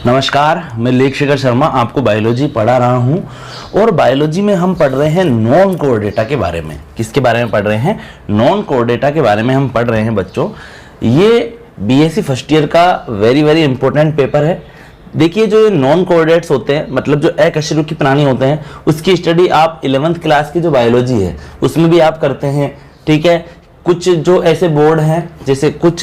नमस्कार, मैं लेख शेखर शर्मा आपको बायोलॉजी पढ़ा रहा हूं और बायोलॉजी में हम पढ़ रहे हैं नॉन कोर डेटा के बारे में। किसके बारे में पढ़ रहे हैं? नॉन कोर डेटा के बारे में हम पढ़ रहे हैं बच्चों। ये बीएससी फर्स्ट ईयर का वेरी इंपॉर्टेंट पेपर है। देखिए, जो ये नॉन कोऑर्डिनेट्स होते हैं, मतलब जो अकशेरुकी प्राणी होते हैं, उसकी स्टडी आप 11th क्लास की जो बायोलॉजी है उसमें भी आप करते हैं। ठीक है, कुछ जो ऐसे बोर्ड हैं, जैसे कुछ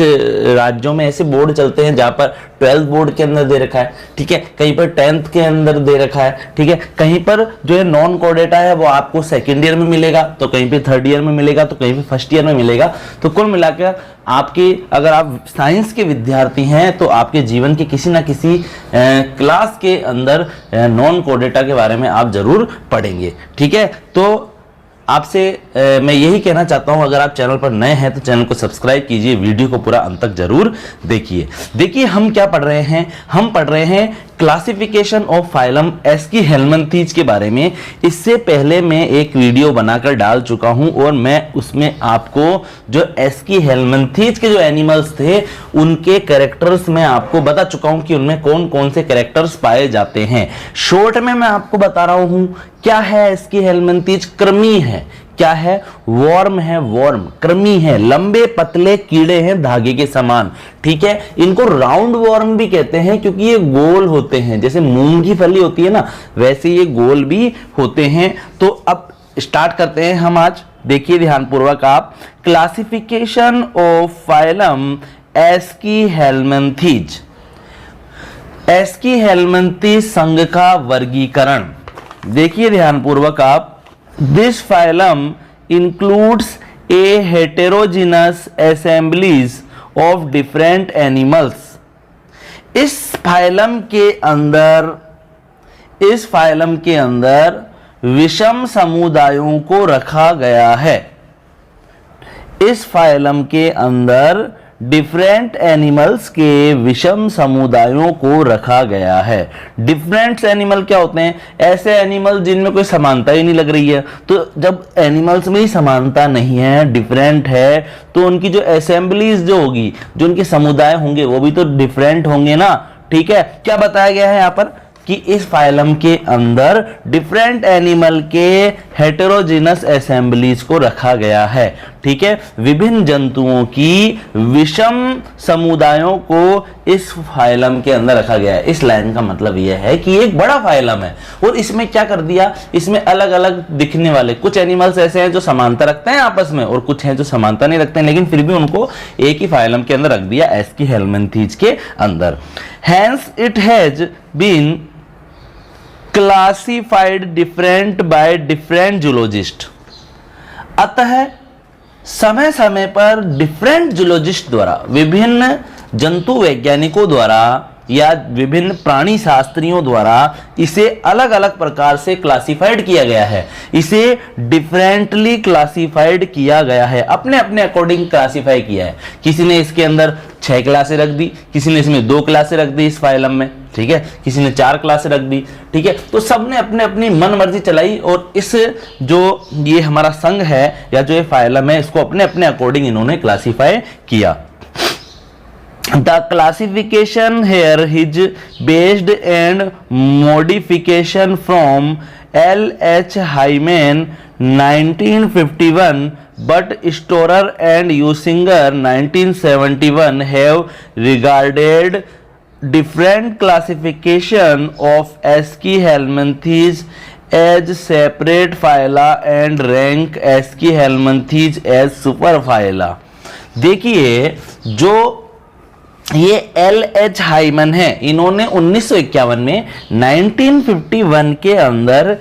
राज्यों में ऐसे बोर्ड चलते हैं जहाँ पर 12th बोर्ड के अंदर दे रखा है, ठीक है, कहीं पर 10th के अंदर दे रखा है, ठीक है, कहीं पर जो है नॉन कोर डेटा है वो आपको सेकेंड ईयर में मिलेगा, तो कहीं पे थर्ड ईयर में मिलेगा, तो कहीं पे फर्स्ट ईयर में मिलेगा। तो कुल मिलाकर आपकी, अगर आप साइंस के विद्यार्थी हैं तो आपके जीवन के किसी ना किसी क्लास के अंदर नॉन कोर डेटा के बारे में आप जरूर पढ़ेंगे। ठीक है, तो आपसे मैं यही कहना चाहता हूं, अगर आप चैनल पर नए हैं तो चैनल को सब्सक्राइब कीजिए, वीडियो को पूरा अंत तक जरूर देखिए। देखिए हम क्या पढ़ रहे हैं, हम पढ़ रहे हैं क्लासिफिकेशन ऑफ फाइलम एस्कीहेलमिन्थीज के बारे में। इससे पहले मैं एक वीडियो बनाकर डाल चुका हूं और मैं उसमें आपको जो एस्कीहेलमिन्थीज के जो एनिमल्स थे उनके कैरेक्टर्स में आपको बता चुका हूं कि उनमें कौन कौन से कैरेक्टर्स पाए जाते हैं। शॉर्ट में मैं आपको बता रहा हूं क्या है एस्कीहेलमिन्थीज। कृमि है, क्या है? वर्म है, वर्म कृमि है, लंबे पतले कीड़े हैं धागे के समान। ठीक है, इनको राउंड वर्म भी कहते हैं क्योंकि ये गोल होते हैं, जैसे मूंग की फली होती है ना, वैसे ये गोल भी होते हैं। तो अब स्टार्ट करते हैं हम आज। देखिए ध्यानपूर्वक आप, क्लासिफिकेशन ऑफ फाइलम एस्कीहेलमिन्थीज। एस्कीहेलमिन्थीज संघ का वर्गीकरण देखिए ध्यानपूर्वक आप। This phylum includes a heterogeneous assemblies of different animals. इस फाइलम के अंदर विषम समुदायों को रखा गया है। इस फाइलम के अंदर डिफरेंट एनिमल्स के विषम समुदायों को रखा गया है। डिफरेंट एनिमल क्या होते हैं? ऐसे एनिमल जिनमें कोई समानता ही नहीं लग रही है। तो जब एनिमल्स में ही समानता नहीं है, डिफरेंट है, तो उनकी जो असेंबलीज जो होगी, जो उनके समुदाय होंगे, वो भी तो डिफरेंट होंगे ना। ठीक है, क्या बताया गया है यहाँ पर कि इस फाइलम के अंदर डिफरेंट एनिमल के हेटेरोजेनस असेंबलीज को रखा गया है। ठीक है, विभिन्न जंतुओं की विषम समुदायों को इस फाइलम के अंदर रखा गया है। इस लाइन का मतलब यह है कि एक बड़ा फाइलम है और इसमें क्या कर दिया, इसमें अलग अलग दिखने वाले कुछ एनिमल्स ऐसे हैं जो समानता रखते हैं आपस में, और कुछ हैं जो समानता नहीं रखते हैं, लेकिन फिर भी उनको एक ही फाइलम के अंदर रख दिया, एस्कीहेलमिन्थीज के अंदर। Hence it has been classified different by different zoologist. अतः समय समय पर डिफरेंट जूलॉजिस्ट द्वारा, विभिन्न जंतु वैज्ञानिकों द्वारा या विभिन्न प्राणी शास्त्रियों द्वारा इसे अलग अलग प्रकार से क्लासिफाइड किया गया है। इसे डिफरेंटली क्लासिफाइड किया गया है, अपने अपने अकॉर्डिंग क्लासिफाई किया है। किसी ने इसके अंदर 6 क्लासें रख दी, किसी ने इसमें 2 क्लासें रख दी इस फाइलम में, ठीक है, किसी ने 4 क्लासें रख दी। ठीक है, तो सबने अपने अपनी मन मर्जी चलाई और इस जो ये हमारा संघ है या जो ये फाइलम है, इसको अपने अपने अकॉर्डिंग इन्होंने क्लासिफाई किया। The classification here is based and modification from L.H. Hyman 1951, but Storer and Usinger 1971 have regarded different classification of Aschelminthes as separate phyla and rank Aschelminthes as superphyla। देखिए, जो ये L.H. Hymen है, इन्होंने 1951 में 1951 के अंदर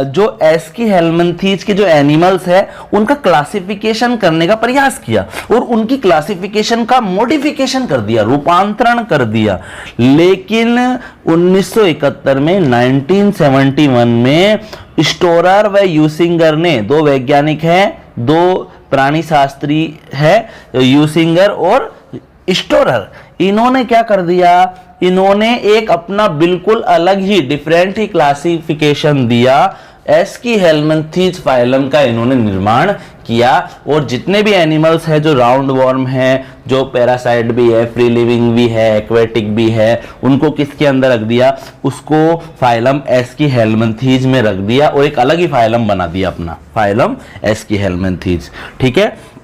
जो एस्कीहेलमिन्थीज के जो एनिमल्स है उनका क्लासिफिकेशन करने का प्रयास किया और उनकी क्लासिफिकेशन का मॉडिफिकेशन कर दिया, रूपांतरण कर दिया। लेकिन 1971 में 1971 में स्टोरर व यूसिंगर ने, 2 वैज्ञानिक हैं, 2 प्राणी शास्त्री है, यूसिंगर और स्टोरर, इन्होंने क्या कर दिया, इन्होंने एक अपना बिल्कुल अलग ही डिफरेंट ही क्लासिफिकेशन दिया एस्कीहेलमिन्थीज फाइलम का इन्होंने निर्माण किया। और जितने भी एनिमल्स हैं जो राउंड वॉर्म है, जो पैरासाइट भी है, फ्री लिविंग भी है, एक्वेटिक भी है, उनको किसके अंदर रख दिया, उसको फाइलम एस्कीहेलमिन्थीज में रख दिया और एक अलग ही फाइलम बना दिया अपना, फाइलम एस्कीहेलमिन्थीज। ठीक है,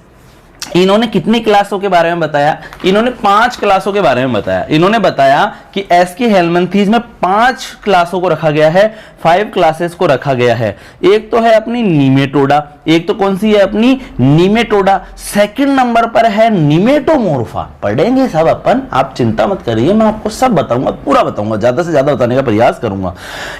इन्होंने कितनी क्लासों के बारे में बताया, इन्होंने 5 क्लासों के बारे में बताया। इन्होंने बताया कि एस्कीहेलमिन्थीज में 5 क्लासों को रखा गया है, 5 क्लासेस को रखा गया है। एक तो है अपनी नीमेटोडा, एक तो कौन सी है अपनी नीमेटोडा, सेकंड नंबर पर है नीमेटोमोर्फा। पढ़ेंगे सब अपन, आप चिंता मत करिए, मैं आपको सब बताऊंगा, पूरा बताऊंगा, ज्यादा से ज्यादा बताने का प्रयास करूंगा।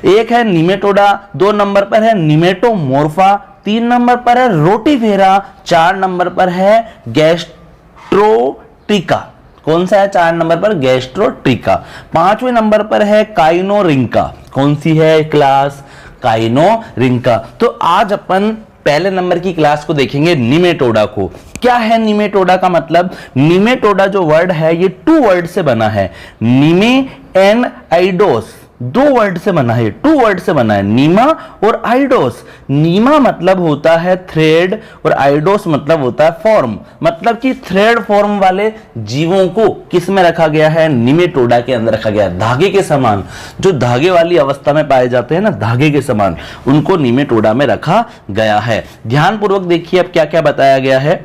एक है नीमेटोडा, 2 नंबर पर है नीमेटोमोर्फा, 3 नंबर पर है रोटीफेरा, 4 नंबर पर है गैस्ट्रोट्रिका। कौन सा है 4 नंबर पर, गैस्ट्रोट्रिका। 5वें नंबर पर है काइनोरिंका। कौन सी है क्लास, काइनोरिंका। तो आज अपन पहले नंबर की क्लास को देखेंगे, निमेटोडा को। क्या है निमेटोडा का मतलब, निमेटोडा जो वर्ड है ये 2 वर्ड से बना है, नीमे एंड आइडोस, 2 वर्ड से बना है, 2 वर्ड से बना है, नीमा और आइडोस। नीमा मतलब होता है थ्रेड और आइडोस मतलब होता है फॉर्म, मतलब कि थ्रेड फॉर्म वाले जीवों को किस में रखा गया है, निमेटोडा के अंदर रखा गया है। धागे के समान, जो धागे वाली अवस्था में पाए जाते हैं ना, धागे के समान, उनको निमेटोडा में रखा गया है। ध्यानपूर्वक देखिए अब क्या क्या बताया गया है।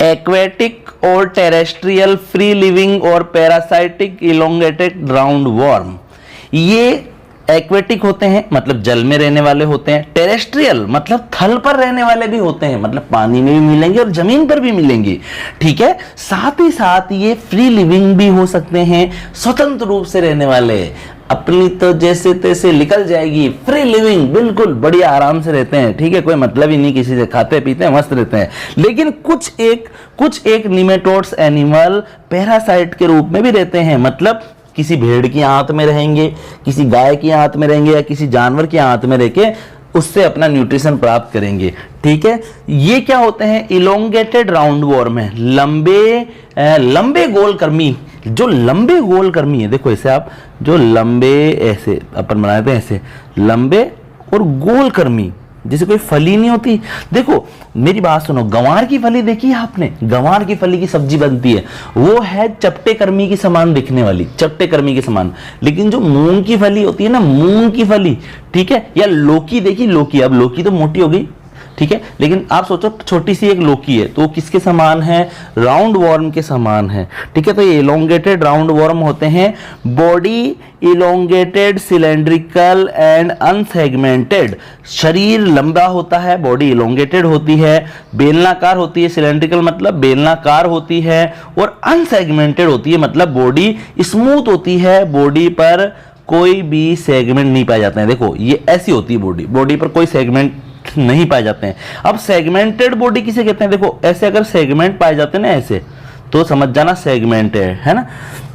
एक्वेटिक और टेरेस्ट्रियल, फ्री लिविंग और पैरासाइटिक, इलोंगेटेड राउंड वॉर्म। ये एक्वेटिक होते हैं मतलब जल में रहने वाले होते हैं, टेरेस्ट्रियल मतलब थल पर रहने वाले भी होते हैं, मतलब पानी में भी मिलेंगे और जमीन पर भी मिलेंगे। ठीक है, साथ ही साथ ये फ्री लिविंग भी हो सकते हैं, स्वतंत्र रूप से रहने वाले, अपनी तो जैसे तैसे निकल जाएगी, फ्री लिविंग, बिल्कुल बढ़िया आराम से रहते हैं। ठीक है, कोई मतलब ही नहीं किसी से, खाते पीते हैं, मस्त रहते हैं। लेकिन कुछ एक निमेटोड्स एनिमल पैरासाइट के रूप में भी रहते हैं, मतलब किसी भेड़ की आंत में रहेंगे, किसी गाय की आंत में रहेंगे या किसी जानवर की आंत में रह के उससे अपना न्यूट्रिशन प्राप्त करेंगे। ठीक है, ये क्या होते हैं, इलोंगेटेड राउंड वॉर्म है, लंबे गोलकर्मी। जो लंबे गोलकर्मी है, देखो ऐसे आप, जो लंबे ऐसे अपन बनाते हैं, ऐसे लंबे और गोलकर्मी, जैसे कोई फली नहीं होती। देखो मेरी बात सुनो, गंवार की फली देखी है आपने, गंवार की फली की सब्जी बनती है, वो है चपटे कर्मी की समान दिखने वाली, चपटे कर्मी के समान। लेकिन जो मूंग की फली होती है ना, मूंग की फली, ठीक है, या लौकी देखी, लौकी, अब लौकी तो मोटी हो गई, ठीक है, लेकिन आप सोचो छोटी सी एक लौकी है, तो किसके समान है, राउंड वॉर्म के समान है। ठीक है, तो ये इलोंगेटेड राउंड वॉर्म होते हैं। Body elongated, cylindrical and unsegmented, शरीर लंबा होता है, बॉडी इलोंगेटेड होती है, बेलनाकार होती है, सिलेंड्रिकल मतलब बेलनाकार होती है, और अनसेगमेंटेड होती है मतलब बॉडी स्मूथ होती है, बॉडी पर कोई भी सेगमेंट नहीं पाए जाते हैं। देखो ये ऐसी होती है बॉडी, बॉडी पर कोई सेगमेंट नहीं पाए जाते हैं। अब सेगमेंटेड बॉडी किसे कहते हैं, देखो ऐसे अगर सेगमेंट पाए जाते हैं ना ऐसे, तो समझ जाना सेगमेंटेड है ना,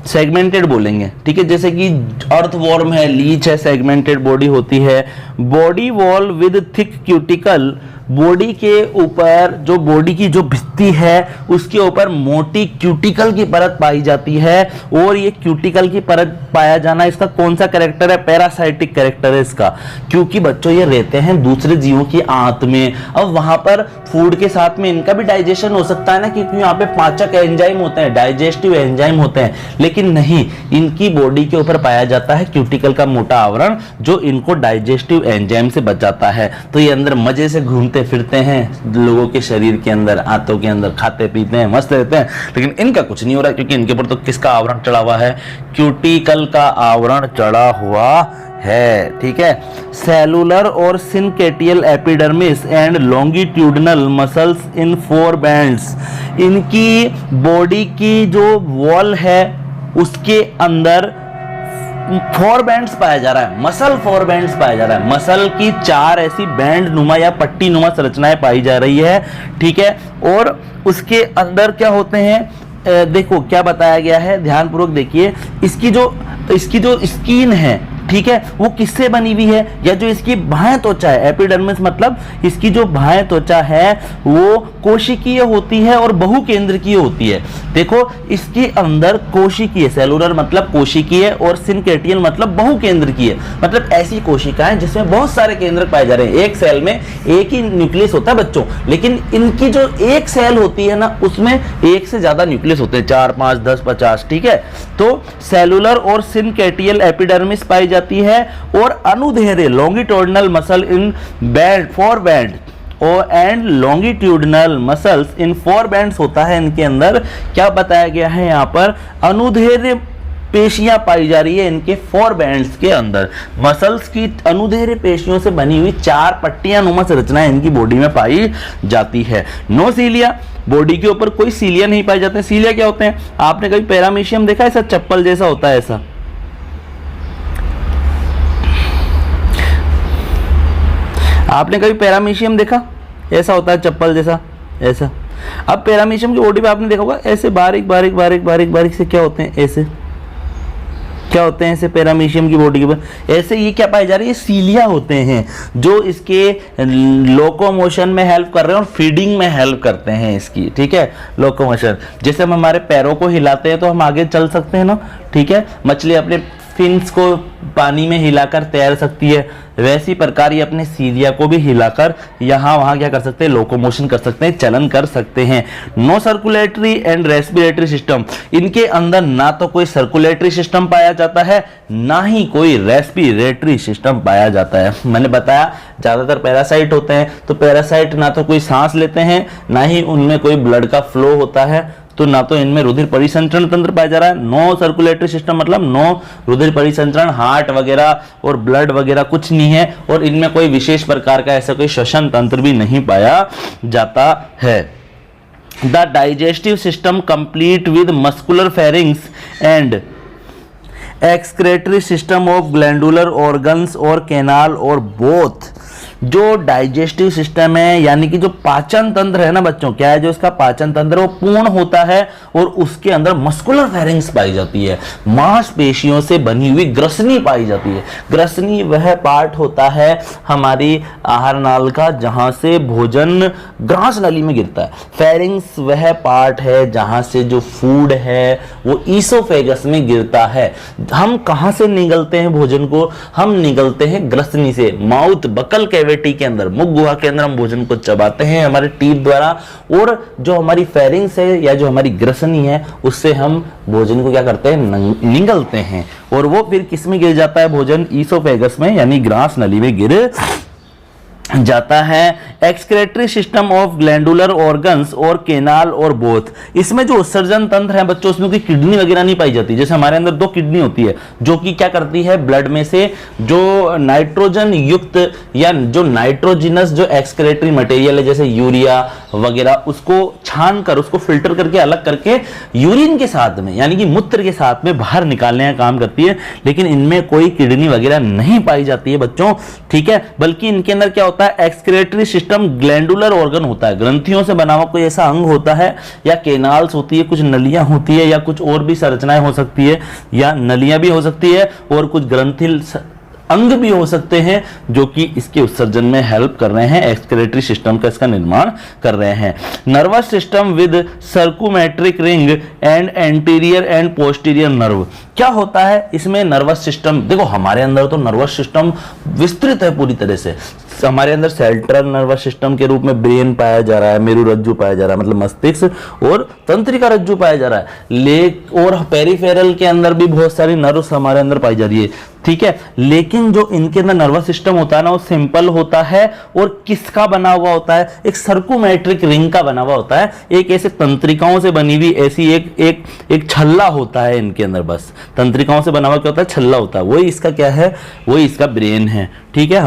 सेगमेंटेड बोलेंगे। ठीक है, जैसे कि अर्थवॉर्म है, लीच है, सेगमेंटेड बॉडी होती है। Body wall with thick cuticle, body के ऊपर, जो बॉडी की जो भित्ति है उसके ऊपर मोटी क्यूटिकल की परत पाई जाती है, और ये क्यूटिकल की परत पाया जाना इसका कौन सा कैरेक्टर है, पैरासाइटिक कैरेक्टर है इसका, क्योंकि बच्चों ये रहते हैं दूसरे जीवों की आंत में। अब वहां पर फूड के साथ में इनका भी डाइजेशन हो सकता है ना, क्योंकि यहाँ पे पाचक एंजाइम होते हैं, डाइजेस्टिव एंजाइम होते हैं, लेकिन नहीं, इनकी बॉडी के ऊपर पाया जाता है क्यूटिकल का मोटा आवरण, जो इनको डाइजेस्टिव एंजाइम से बचाता है। तो ये अंदर मजे से घूमते फिरते हैं लोगों के शरीर के अंदर, आंतों के अंदर, खाते पीते हैं, मस्त रहते हैं। लेकिन इनका कुछ नहीं हो रहा है, क्योंकि इनके ऊपर तो किसका आवरण चढ़ा हुआ है, क्यूटिकल का आवरण चढ़ा हुआ है। ठीक है, सेलुलर और syncytial epidermis and longitudinal muscles in 4 bands, इनकी बॉडी की जो वॉल है उसके अंदर 4 बैंड्स पाया जा रहा है, मसल 4 बैंड्स पाया जा रहा है, मसल की 4 ऐसी बैंड नुमा या पट्टी नुमा संरचनाएं पाई जा रही है। ठीक है, और उसके अंदर क्या होते हैं, देखो क्या बताया गया है, ध्यानपूर्वक देखिए, इसकी जो स्किन है, ठीक है, वो किससे बनी हुई है, या जो इसकी बाह्य त्वचा है, एपिडर्मिस मतलब इसकी जो बाह्य त्वचा है वो कोशिकीय होती है और बहुकेंद्रकीय होती है। देखो इसके अंदर कोशिकीय, सेलुलर मतलब कोशिकीय, और सिनकेटियल मतलब बहुकेंद्रकीय, मतलब ऐसी कोशिकाएं जिसमें बहुत सारे केंद्रक पाए जा रहे हैं। एक सेल में एक ही न्यूक्लियस होता है बच्चों, लेकिन इनकी जो एक सेल होती है ना उसमें एक से ज्यादा न्यूक्लियस होते हैं, 4, 5, 10, 50। ठीक है, तो सेलुलर और सिनकेटियल एपिडर्मिस पाई जाती है, और अनुदैर्ध्य longitudinal muscle in band, four band and longitudinal muscles in four bands होता है। इनके अंदर क्या बताया गया है, यहाँ पर अनुदैर्ध्य पेशियां पाई जा रही है इनके फोर बैंड्स के अंदर। मसल्स की अनुदैर्ध्य पेशियों से बनी हुई 4 पट्टियां नुमा संरचनाएं इनकी बॉडी में पाई जाती है। नो सीलिया, बॉडी के ऊपर कोई सीलिया नहीं पाए जाते हैं। सीलिया क्या होते हैं, आपने कभी पैरामीशियम देखा है, ऐसा चप्पल जैसा होता है, ऐसा आपने कभी पैरामीशियम देखा, ऐसा होता है चप्पल जैसा, ऐसा। अब पैरामीशियम की बॉडी पे आपने देखा होगा ऐसे बारीक बारीक बारीक बारीक बारीक से क्या होते हैं, ऐसे क्या होते हैं, ऐसे पैरामीशियम की बॉडी के ऊपर ऐसे ये क्या पाए जा रही है, सीलिया होते हैं, जो इसके लोकोमोशन में हेल्प कर रहे हैं और फीडिंग में हेल्प करते हैं इसकी। ठीक है, लोकोमोशन, जैसे हम हमारे पैरों को हिलाते हैं तो हम आगे चल सकते हैं ना। ठीक है, मछली अपने फिन्स को पानी में हिलाकर तैर सकती है, वैसी प्रकार ये अपने सीलिया को भी हिलाकर यहाँ वहाँ क्या कर सकते हैं, लोकोमोशन कर सकते हैं, चलन कर सकते हैं। No circulatory and respiratory system, इनके अंदर ना तो कोई सर्कुलेटरी सिस्टम पाया जाता है, ना ही कोई रेस्पिरेटरी सिस्टम पाया जाता है। मैंने बताया ज्यादातर पैरासाइट होते हैं, तो पैरासाइट ना तो कोई सांस लेते हैं, ना ही उनमें कोई ब्लड का फ्लो होता है, तो ना तो इनमें रुधिर परिसंचरण तंत्र पाया जा रहा है। नो सर्कुलेटरी सिस्टम मतलब नो रुधिर परिसंचरण, हार्ट वगैरह और ब्लड वगैरह कुछ नहीं है, और इनमें कोई विशेष प्रकार का ऐसा कोई श्वसन तंत्र भी नहीं पाया जाता है। The digestive system complete with muscular pharynx and excretory system of glandular organs और कैनाल और बोथ। जो डाइजेस्टिव सिस्टम है यानी कि जो पाचन तंत्र है ना बच्चों, क्या है, जो इसका पाचन तंत्र वो पूर्ण होता है, और उसके अंदर मस्कुलर फेरिंग्स पाई जाती है, मांसपेशियों से बनी हुई ग्रसनी पाई जाती है। ग्रसनी वह पार्ट होता है हमारी आहार नाल का जहां से भोजन ग्रास नली में गिरता है। फेरिंग्स वह पार्ट है जहां से जो फूड है वो ईसोफेगस में गिरता है। हम कहां से निगलते हैं भोजन को, हम निगलते हैं ग्रसनी से, माउथ बकल कैविटी के अंदर, मुख गुहा के अंदर हम भोजन को चबाते हैं हमारे टीथ द्वारा, और जो हमारी फेरिंग्स है या जो हमारी ग्रसनी है उससे हम भोजन को क्या करते हैं, निगलते हैं, और वो फिर किस में गिर जाता है भोजन, ईसोफेगस में यानी ग्रास नली में गिर जाता है। Excretory system of glandular organs और केनाल और बोथ, इसमें जो उत्सर्जन तंत्र है बच्चों उसमें कोई किडनी वगैरह नहीं पाई जाती। जैसे हमारे अंदर 2 किडनी होती है जो कि क्या करती है, ब्लड में से जो नाइट्रोजन युक्त या जो नाइट्रोजिनस जो एक्सक्रेटरी मटेरियल है जैसे यूरिया वगैरह उसको छान कर, उसको फिल्टर करके अलग करके यूरिन के साथ में यानी कि मूत्र के साथ में बाहर निकालने का काम करती है, लेकिन इनमें कोई किडनी वगैरह नहीं पाई जाती है बच्चों। ठीक है, बल्कि इनके अंदर क्या होता है, एक्सक्रेटरी सिस्टम ग्लैंडुलर ऑर्गन होता है, ग्रंथियों से बना हुआ कोई ऐसा अंग होता है, या केनाल्स होती है, कुछ नलियां होती है, या कुछ और भी संरचनाएं हो सकती है, या नलियां भी हो सकती है, और कुछ ग्रंथि अंग भी हो सकते हैं जो कि इसके उत्सर्जन में हेल्प कर रहे हैं, एक्सक्रेटरी सिस्टम का इसका निर्माण कर रहे हैं। Nervous system with circumenteric ring and anterior and posterior nerve, क्या होता है इसमें नर्वस सिस्टम, देखो हमारे अंदर तो नर्वस सिस्टम विस्तृत है पूरी तरह से। हमारे अंदर सेंट्रल नर्वस सिस्टम के रूप में ब्रेन पाया जा रहा है, मेरुरज्जु पाया जा रहा है मतलब मस्तिष्क, और तंत्रिका रज्जु पाया जा रहा है, और पेरिफेरल के अंदर भी बहुत सारी नर्व्स हमारे अंदर पाई जा रही है। ठीक है, लेकिन जो इनके अंदर नर्वस सिस्टम होता है ना वो सिंपल होता है, और किसका बना हुआ होता है, एक सर्कुमेट्रिक रिंग का बना हुआ होता है, एक ऐसे तंत्रिकाओं से बनी हुई ऐसी एक छल्ला होता है इनके अंदर, बस तंत्रिकाओं से बना हुआ क्या होता है, छल्ला होता है, वही इसका क्या है, वही इसका ब्रेन है। ठीक है,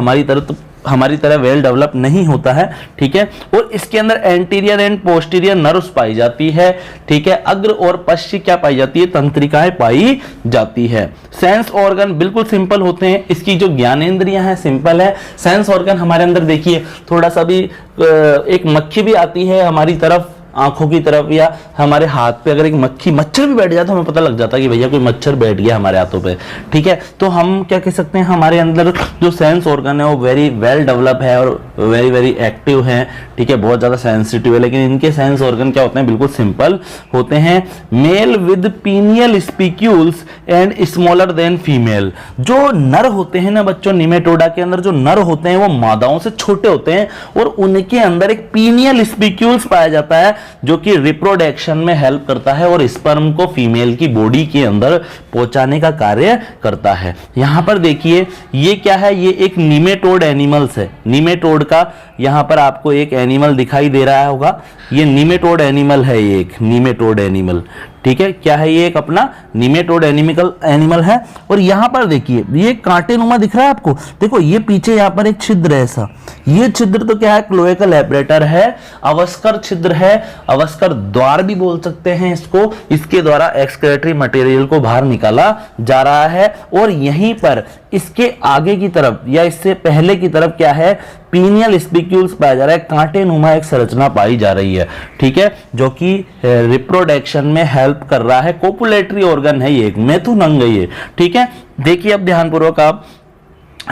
हमारी तरह वेल डेवलप नहीं होता है। ठीक है, और इसके अंदर एंटीरियर एंड पोस्टीरियर नर्व्स पाई जाती है। ठीक है, अग्र और पश्च क्या पाई जाती है, तंत्रिकाएं पाई जाती है। सेंस ऑर्गन बिल्कुल सिंपल होते हैं, इसकी जो ज्ञानेंद्रियां हैं सिंपल है। सेंस ऑर्गन हमारे अंदर देखिए थोड़ा सा भी एक मक्खी भी आती है हमारी तरफ, आंखों की तरफ या हमारे हाथ पे अगर एक मच्छर भी बैठ जाए तो हमें पता लग जाता है कि भैया कोई मच्छर बैठ गया हमारे हाथों पे, ठीक है। तो हम क्या कह सकते हैं, हमारे अंदर जो सेंस ऑर्गन है वो वेरी वेल डेवलप है और वेरी वेरी एक्टिव है, ठीक है, बहुत ज्यादा सेंसिटिव है। लेकिन इनके सेंस ऑर्गन क्या होते हैं, बिल्कुल सिंपल होते हैं। Mail with pineal spicules and smaller than female. जो नर होते हैं ना बच्चों, निमेटोडा के अंदर जो नर होते हैं वो मादाओं से छोटे होते हैं और उनके अंदर एक पीनियल स्पिक्यूल्स पाया जाता है जो कि रिप्रोडक्शन में हेल्प करता है और स्पर्म को फीमेल की बॉडी के अंदर पहुंचाने का कार्य करता है। यहां पर देखिए ये क्या है, ये एक निमेटोड एनिमल्स है। निमेटोड का यहां पर आपको एक एनिमल दिखाई दे रहा होगा, ये निमेटोड एनिमल है, ये एक निमेटोड एनिमल, ठीक है। क्या है ये, एक अपना निमेटोड एनिमल है। और यहां पर देखिए ये कांटे नुमा दिख रहा है आपको, देखो ये पीछे यहां पर एक छिद्र है ऐसा, ये छिद्र तो क्या है, क्लोएकल एपरेटर है, अवस्कर छिद्र है, अवस्कर द्वार भी बोल सकते हैं इसको। इसके द्वारा एक्सक्रीटरी मटेरियल को बाहर निकाला जा रहा है। और यहीं पर इसके आगे की तरफ या इससे पहले की तरफ क्या है, पीनियल स्पिक्यूल्स पाया जा रहा है, कांटे नुमा एक संरचना पाई जा रही है, ठीक है, जो कि रिप्रोडक्शन में हेल्प कर रहा है। कोपुलेटरी ऑर्गन है ये, एक मैथुन अंग है ये, ठीक है। देखिए अब ध्यानपूर्वक आप,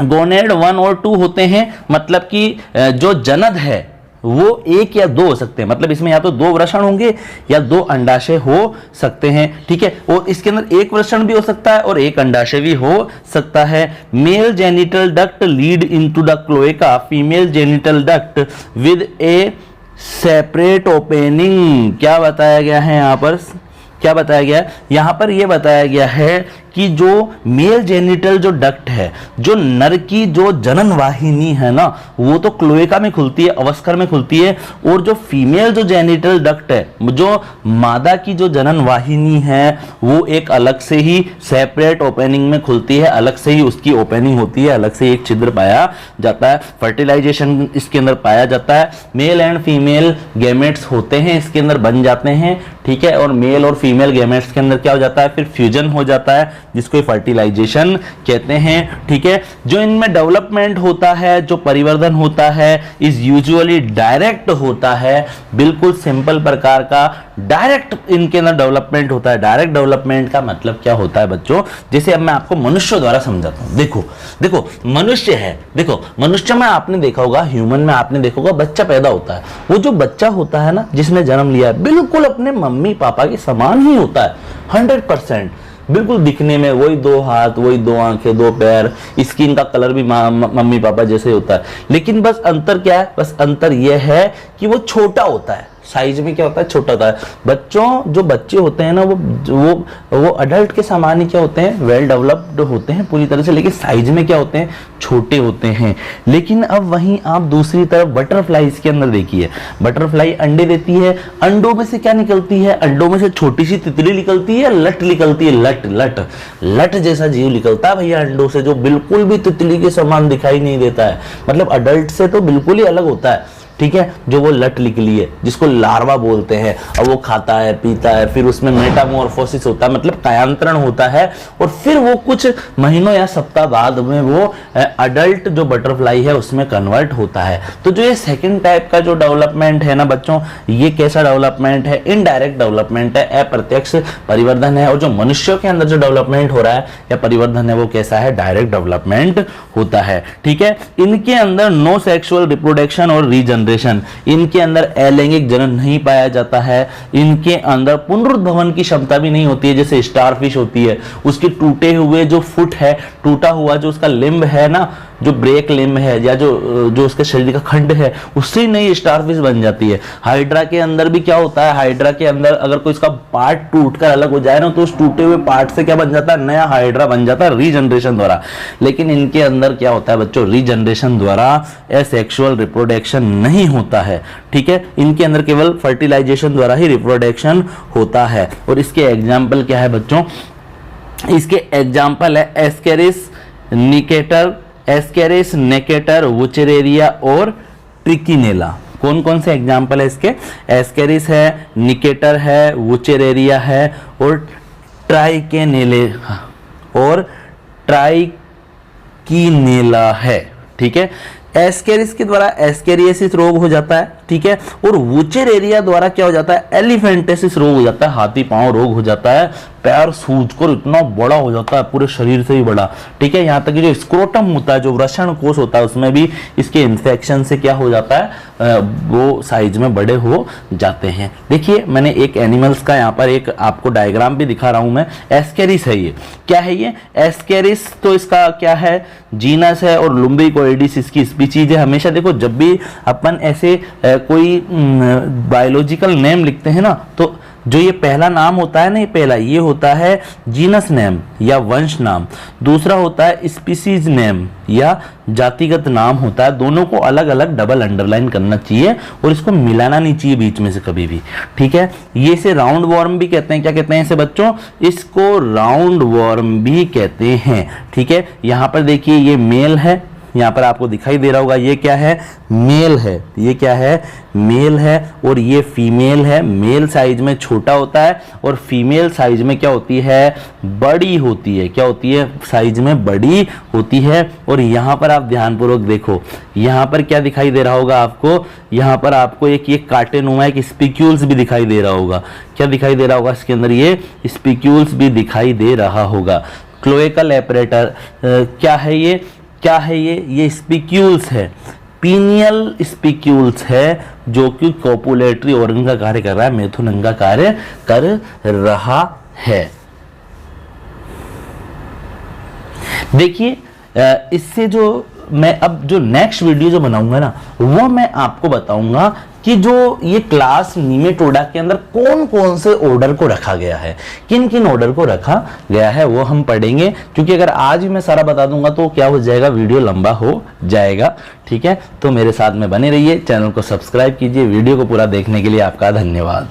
गोनेड 1 और 2 होते हैं, मतलब कि जो जनद है वो 1 या 2 हो सकते हैं, मतलब इसमें या तो 2 वृषण होंगे या 2 अंडाशय हो सकते हैं, ठीक है। और इसके अंदर 1 वृषण भी हो सकता है और 1 अंडाशय भी हो सकता है। Mail genital duct lead into the cloaca, female genital duct with A separate opening. क्या बताया गया है यहाँ पर, क्या बताया गया है यहां पर, यह बताया गया है कि जो मेल जेनिटल जो डक्ट है, जो नर की जो जनन वाहिनी है ना, वो तो क्लोएका में खुलती है, अवस्कर में खुलती है। और जो फीमेल जो जेनिटल डक्ट है, जो मादा की जो जनन वाहिनी है, वो एक अलग से ही सेपरेट ओपनिंग में खुलती है, अलग से ही उसकी ओपनिंग होती है, अलग से एक छिद्र पाया जाता है। फर्टिलाइजेशन इसके अंदर पाया जाता है। मेल एंड फीमेल गैमेट्स होते हैं, इसके अंदर बन जाते हैं, ठीक है। और मेल और फीमेल गैमेट्स के अंदर क्या हो जाता है, फिर फ्यूजन हो जाता है, जिसको फर्टिलाइजेशन कहते हैं, ठीक है। जो इनमें डेवलपमेंट होता है, जो परिवर्धन होता है, इज यूजुअली डायरेक्ट होता है, बिल्कुल सिंपल प्रकार का डायरेक्ट इनके अंदर डेवलपमेंट होता है। डायरेक्ट डेवलपमेंट का मतलब क्या होता है बच्चों, जैसे अब मैं आपको मनुष्य द्वारा समझाता हूं। देखो देखो मनुष्य है, देखो मनुष्य में आपने देखा होगा, ह्यूमन में आपने देखा होगा, बच्चा पैदा होता है, वो जो बच्चा होता है ना, जिसने जन्म लिया है, बिल्कुल अपने मम्मी पापा के समान ही होता है, 100%, बिल्कुल दिखने में वही 2 हाथ, वही 2 आंखें, 2 पैर, स्किन का कलर भी मम्मी पापा जैसे होता है। लेकिन बस अंतर क्या है, बस अंतर यह है कि वो छोटा होता है, साइज में क्या होता है, छोटा होता है। बच्चों, जो बच्चे होते हैं ना, वो अडल्ट के समान ही क्या होते हैं, वेल डेवलप्ड होते हैं पूरी तरह से, लेकिन साइज में क्या होते हैं, छोटे होते हैं। लेकिन अब वहीं आप दूसरी तरफ बटरफ्लाईज के अंदर देखिए, बटरफ्लाई अंडे देती है, अंडों में से क्या निकलती है, अंडों में से छोटी सी तितली निकलती है, लट निकलती है, लट जैसा जीव निकलता है भैया अंडों से, जो बिल्कुल भी तितली के समान दिखाई नहीं देता है, मतलब अडल्ट से तो बिल्कुल ही अलग होता है, ठीक है। जो वो लट निकली है, जिसको लार्वा बोलते हैं, और वो खाता है, पीता है, फिर उसमें मेटामॉर्फोसिस होता है, मतलब कायांतरण होता है, और फिर वो कुछ महीनों या सप्ताह बाद में वो अडल्ट जो बटरफ्लाई है उसमें कन्वर्ट होता है। तो जो ये सेकंड टाइप का जो डेवलपमेंट है ना बच्चों, ये कैसा डेवलपमेंट है, इनडायरेक्ट डेवलपमेंट है, अप्रत्यक्ष परिवर्धन है। और जो मनुष्यों के अंदर जो डेवलपमेंट हो रहा है या परिवर्धन है, वो कैसा है, डायरेक्ट डेवलपमेंट होता है, ठीक है। इनके अंदर नो सेक्सुअल रिप्रोडक्शन और रीजन, इनके अंदर अलैंगिक जनन नहीं पाया जाता है, इनके अंदर पुनरुद्भवन की क्षमता भी नहीं होती है, जैसे स्टारफिश होती है, उसके टूटे हुए जो फुट है, टूटा हुआ जो उसका लिम्ब है ना, जो ब्रेक लिम्ब है या जो उसके शरीर का खंड है, उससे नई स्टारफिश बन जाती है। हाइड्रा के अंदर भी क्या होता है, हाइड्रा के अंदर अगर कोई इसका पार्ट टूटकर अलग हो जाए ना, तो उस टूटे हुए पार्ट से क्या बन जाता है, नया हाइड्रा बन जाता है, रीजनरेशन द्वारा। लेकिन इनके अंदर क्या होता है बच्चों, रीजनरेशन द्वारा एसेक्सुअल रिप्रोडक्शन नहीं होता है, ठीक है। इनके अंदर केवल फर्टिलाइजेशन द्वारा ही रिप्रोडक्शन होता है। और इसके एग्जाम्पल क्या है बच्चों, इसके एग्जाम्पल है एस्केरिस निकेटर, एस्केरिस नेकेटर, वुचेरेरिया और ट्रिकिनेला। कौन कौन से एग्जाम्पल है इसके, एस्केरिस है, निकेटर है, वुचेरेरिया है और ट्राइकिनेला है, ठीक है। एस्केरिस के द्वारा एस्केरियोसिस रोग हो जाता है, ठीक है। और वुचेरेरिया द्वारा क्या हो जाता है, एलिफेंटेसिस रोग हो जाता है, हाथी पांव रोग हो जाता है, पैर सूजकर इतना बड़ा हो जाता है, पूरे शरीर से भी बड़ा, ठीक है। यहाँ तक कि जो स्क्रोटम होता है, जो वृषण कोश होता है, उसमें भी इसके इन्फेक्शन से क्या हो जाता है, वो साइज में बड़े हो जाते हैं। देखिए मैंने एक एनिमल्स का यहाँ पर एक आपको डायग्राम भी दिखा रहा हूं मैं। एस्केरिस है ये, क्या है ये एस्केरिस, तो इसका क्या है, जीनस है, और लुम्बिकोइडिस इसकी स्पीशीज है। हमेशा देखो जब भी अपन ऐसे कोई बायोलॉजिकल नेम लिखते हैं ना, तो जो ये पहला नाम होता है ना, ये पहला ये होता है जीनस नेम या वंश नाम, दूसरा होता है स्पीसीज नेम या जातिगत नाम होता है। दोनों को अलग अलग डबल अंडरलाइन करना चाहिए और इसको मिलाना नहीं चाहिए बीच में से कभी भी, ठीक है। ये इसे राउंड वॉर्म भी कहते हैं, क्या कहते हैं इसे बच्चों, इसको राउंड वॉर्म भी कहते हैं, ठीक है। यहां पर देखिए ये मेल है, यहाँ पर आपको दिखाई दे रहा होगा, ये क्या है, मेल है, ये क्या है, मेल है, और ये फीमेल है। मेल साइज में छोटा होता है और फीमेल साइज में क्या होती है, बड़ी होती है, क्या होती है, साइज में बड़ी होती है। और यहाँ पर आप ध्यानपूर्वक देखो, यहाँ पर क्या दिखाई दे रहा होगा आपको, यहाँ पर आपको एक ये काटेनुमा एक स्पिक्यूल्स भी दिखाई दे रहा होगा, क्या दिखाई दे रहा होगा इसके अंदर, ये स्पिक्यूल्स भी दिखाई दे रहा होगा। क्लोएकल एपरेटर क्या है ये, क्या है ये स्पिक्यूल्स है, पीनियल स्पिक्यूल्स है, जो कि कोपुलेटरी ऑर्गन का कार्य कर रहा है, मैथुन अंग का कार्य कर रहा है। देखिए इससे जो मैं अब जो नेक्स्ट वीडियो जो बनाऊंगा ना, वो मैं आपको बताऊंगा कि जो ये क्लास नीमेटोडा के अंदर कौन कौन से ऑर्डर को रखा गया है, किन किन ऑर्डर को रखा गया है, वो हम पढ़ेंगे। क्योंकि अगर आज ही मैं सारा बता दूंगा तो क्या हो जाएगा, वीडियो लंबा हो जाएगा, ठीक है। तो मेरे साथ में बने रहिए, चैनल को सब्सक्राइब कीजिए। वीडियो को पूरा देखने के लिए आपका धन्यवाद।